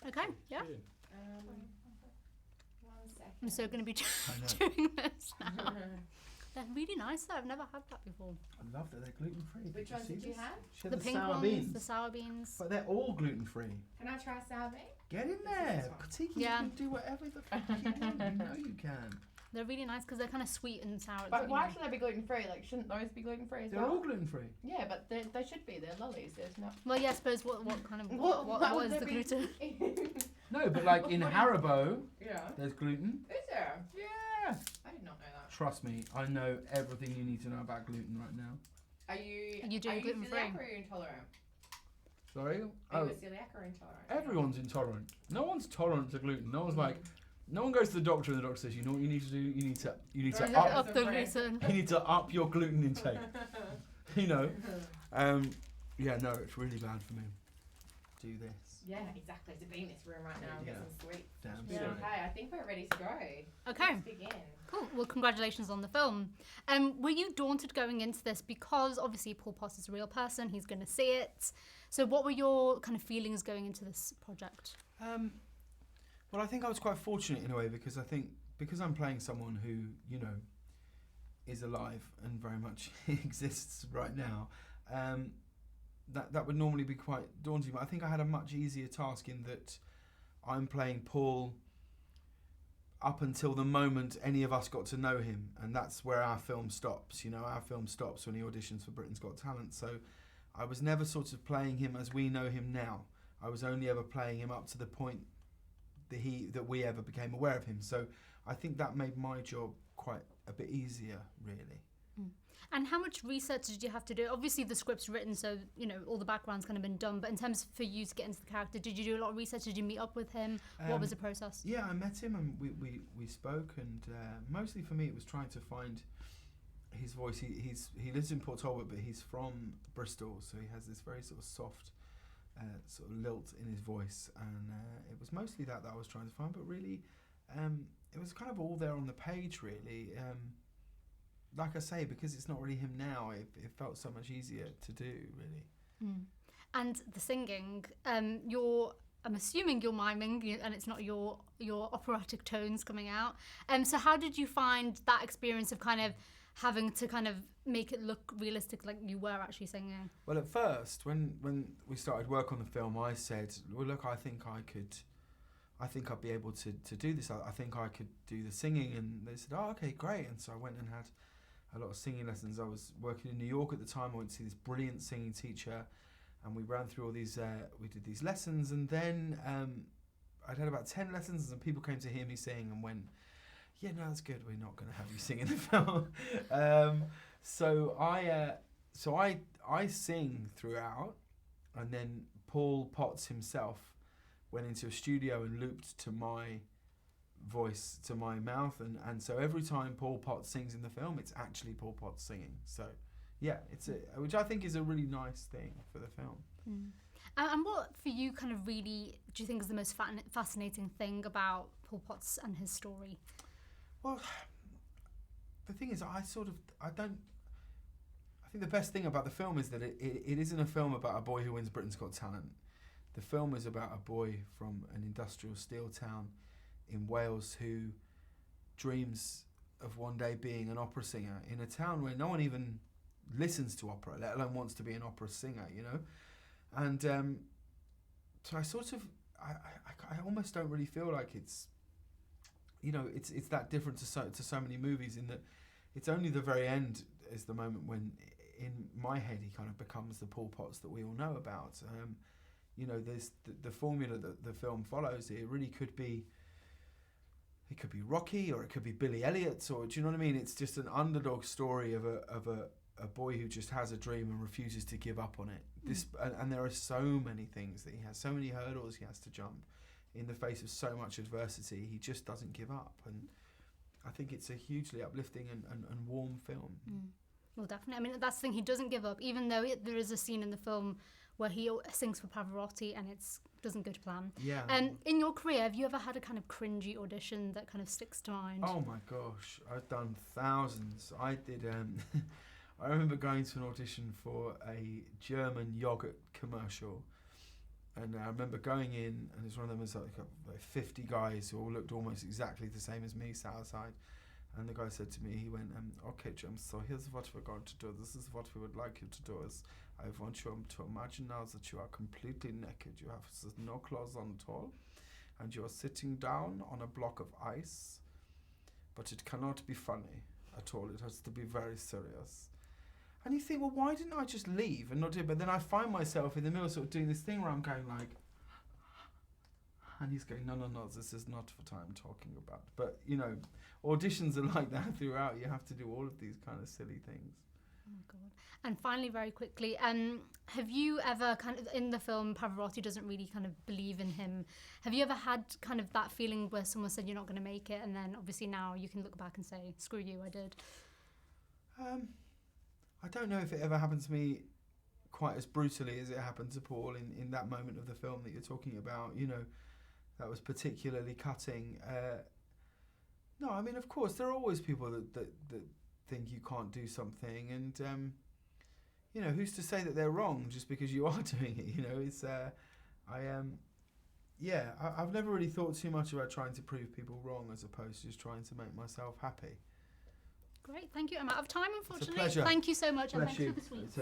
Okay, yeah. 1 second. I'm so going to be doing this now. They're really nice though. I've never had that before. I love that they're gluten free. Which ones did you have? She had The the pink sour ones, beans. the sour beans. But they're all gluten free. Can I try sour bean? Get in there. Tiki, Yeah. you can do whatever the fuck you want. You know you can. They're really nice because they're kind of sweet and sour. But why should they be gluten free? Like, shouldn't those be gluten free as They're well? all gluten free. Yeah, but they should be. They're lollies. There's not. Well, yeah, I suppose what kind of What what would is there the be? gluten? No, but like in What is- Haribo, Yeah. there's gluten. Is there? Yeah. I did not know that. Trust me, I know everything you need to know about gluten right now. Are you? You doing gluten free? celiac or are you intolerant? Sorry? Are Oh, you a celiac or intolerant? everyone's intolerant. No one's tolerant to gluten. No one's like, no one goes to the doctor and the doctor says, you know what you need to do? You need to Right, up, Up the gluten. you need to up your gluten intake. You know. Yeah, no, it's really bad for me. Do this. Yeah, exactly. To be in this room right now and get Yeah. some sweet. Damn Yeah. straight. Okay, I think we're ready to go. Okay. Let's begin. Cool. Well, congratulations on the film. Were you daunted going into this because obviously Paul Potts is a real person? He's going to see it. So, what were your kind of feelings going into this project? Well, I think I was quite fortunate in a way because I think because I'm playing someone who, you know, is alive and very much exists right now, that would normally be quite daunting. But I think I had a much easier task in that I'm playing Paul up until the moment any of us got to know him, and that's where our film stops. You know, our film stops when he auditions for Britain's Got Talent. So I was never sort of playing him as we know him now. I was only ever playing him up to the point that we ever became aware of him. So I think that made my job quite a bit easier, really. And how much research did you have to do? Obviously, the script's written, so you know all the background's kind of been done. But in terms for you to get into the character, did you do a lot of research? Did you meet up with him? What was the process? Yeah, I met him and we spoke, and mostly for me it was trying to find his voice. He lives in Port Talbot, but he's from Bristol, so he has this very sort of soft sort of lilt in his voice, and it was mostly that I was trying to find. But really, it was kind of all there on the page, really. Like I say, because it's not really him now, it felt so much easier to do, really. And the singing, I'm assuming you're miming, and it's not your operatic tones coming out. So how did you find that experience of kind of having to kind of make it look realistic, like you were actually singing? Well, at first, when we started work on the film, I said, well, look, I think I'd be able to do this. I think I could do the singing. And they said, oh, okay, great. And so I went and had a lot of singing lessons. I was working in New York at the time. I went to see this brilliant singing teacher, and we ran through all these, we did these lessons. And then I'd had about 10 lessons, and people came to hear me sing and went, yeah, no, that's good. We're not going to have you sing in the film. So I sing throughout, and then Paul Potts himself went into a studio and looped to my voice, to my mouth, and so every time Paul Potts sings in the film, it's actually Paul Potts singing. So yeah, which I think is a really nice thing for the film. And what for you kind of really do you think is the most fascinating thing about Paul Potts and his story? Well, the thing is, I think the best thing about the film is that it isn't a film about a boy who wins Britain's Got Talent. The film is about a boy from an industrial steel town in Wales who dreams of one day being an opera singer in a town where no one even listens to opera, let alone wants to be an opera singer, you know? And so I sort of, I almost don't really feel like it's, you know, it's that different to so many movies, in that it's only the very end is the moment when, in my head, he kind of becomes the Paul Potts that we all know about. You know, there's the formula that the film follows. It really could be, it could be Rocky, or it could be Billy Elliot, or do you know what I mean? It's just an underdog story of a boy who just has a dream and refuses to give up on it. And there are so many things that he has, so many hurdles he has to jump in the face of so much adversity. He just doesn't give up, and I think it's a hugely uplifting and warm film. Well, definitely. I mean, that's the thing, he doesn't give up, even though there is a scene in the film where he sings for Pavarotti and it doesn't go to plan. Yeah. In your career, have you ever had a kind of cringy audition that kind of sticks to mind? Oh my gosh, I've done thousands. I did. I remember going to an audition for a German yogurt commercial, And I remember going in, and it's one of them was like 50 guys who all looked almost exactly the same as me sat outside. And the guy said to me, he went, okay, James, so here's what we're going to do. This is what we would like you to do. Is I want you to imagine now that you are completely naked. You have no clothes on at all. And you are sitting down on a block of ice. But it cannot be funny at all. It has to be very serious. And you think, well, why didn't I just leave and not do it? But then I find myself in the middle sort of doing this thing where I'm going like, and he's going, no, this is not what I'm talking about. But, you know, auditions are like that throughout. You have to do all of these kind of silly things. Oh my God. And finally, very quickly, have you ever kind of, in the film, Pavarotti doesn't really kind of believe in him. Have you ever had kind of that feeling where someone said you're not going to make it, and then obviously now you can look back and say, screw you, I did? I don't know if it ever happened to me quite as brutally as it happened to Paul in that moment of the film that you're talking about. You know, that was particularly cutting. No, I mean, of course, there are always people that think you can't do something, and you know, who's to say that they're wrong just because you are doing it? You know, it's I've never really thought too much about trying to prove people wrong as opposed to just trying to make myself happy. Great, thank you. I'm out of time, unfortunately. pleasure. Thank you so much, and Bless thanks you. for the sweets.